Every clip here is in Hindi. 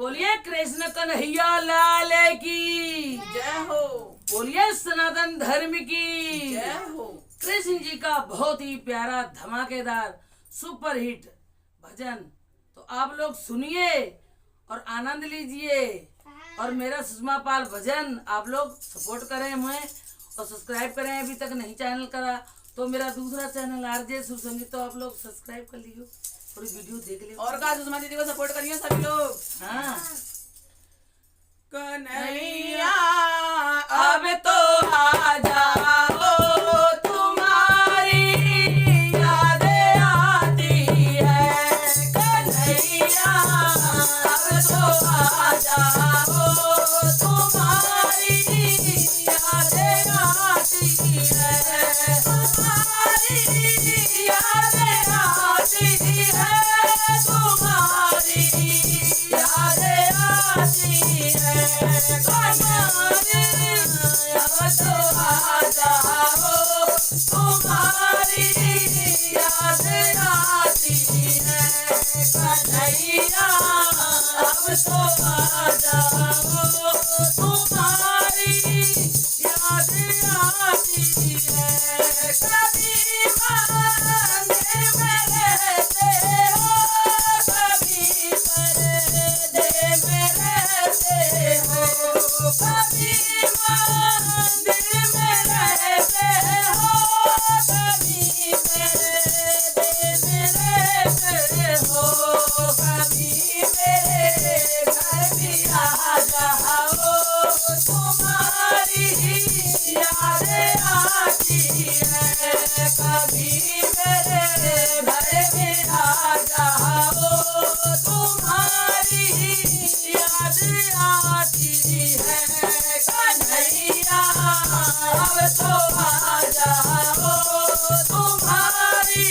बोलिए कृष्ण कन्हैया लाल की जय हो। बोलिए सनातन धर्म की जय हो। कृष्ण जी का बहुत ही प्यारा धमाकेदार सुपरहिट भजन तो आप लोग सुनिए और आनंद लीजिए। और मेरा सुषमा पाल भजन आप लोग सपोर्ट करें हमें और सब्सक्राइब करें। अभी तक नहीं चैनल करा तो मेरा दूसरा चैनल आरजे शिव संगीत तो आप लोग सब्सक्राइब कर लियो, थोड़ी वीडियो देख लियो और का सुषमा दीदी को सपोर्ट करिए सभी लोग। हाँ। कन्हैया अब तो आ जाओ, तुम्हारी यादें आती है। कन्हैया अब तो आ जाओ, तुम्हारी यादें आती है। तुम्हारी यादें आती है। तुम्हारी यादें आती है। अब तो आ जाओ, तुम्हारी यादें आती है। कन्हैया अब तो आ जाओ, तुम्हारी यादें आती है। कभी मंदिर में रहते हो, कभी पर्दे में रहते हो। कभी मंदिर में रहते हो, कभी पर्दे में रहते हो। कभी मेरे घर भी आ जाओ, तुम्हारी यादें आती है। कभी मेरे घर में आ जाओ, तुम्हारी यादें आती है। कन्हैया अब तो आ जाओ, तुम्हारी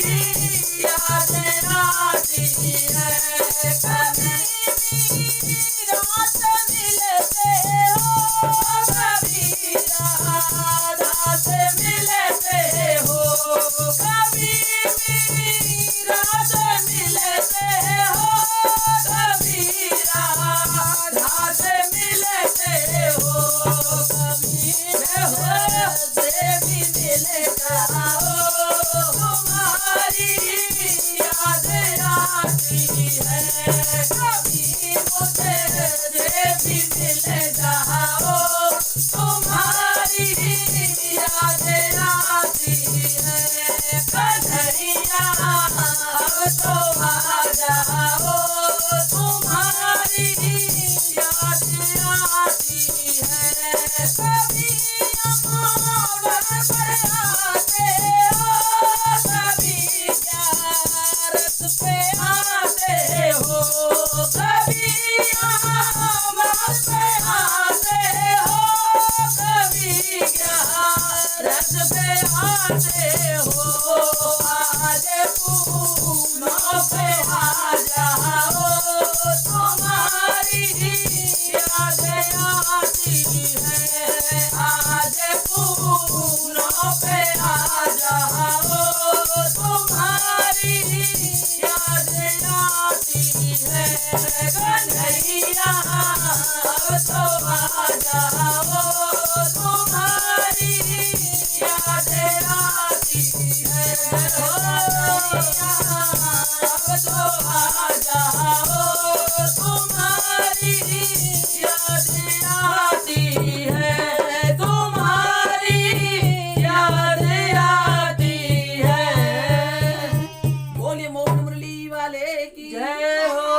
यादें आती है। कभी रात मिलते हो, कभी राधा से मिलते हो। कभी रात मिलते हो, कभी राधा से मिलते हो। कभी से भी मिल जाओ, तुम्हारी यादें आती है। कभी मुझे भी मिल जाओ, तुम्हारी यादें आती है। कन्हैया अब तो आ जाओ, तुम्हारी यादें आती है। कभी अमर पर आते हो, कभी ग्यारस पे आते हो। कभी अमर पे आते हो, कभी ग्यारस पे आते हो। आज पूनम पे आ जाओ, तुम्हारी यादें आती है। आज पूनम पे आ जाओ, तुम्हारी यादें आती है। कन्हैया अब तो आ जाओ, तुम्हारी यादें आती है। अब तो आ जाओ, तुम्हारी यादें आती है। तुम्हारी यादें आती है। बोलिए मोहन मुरली वाले की जय हो।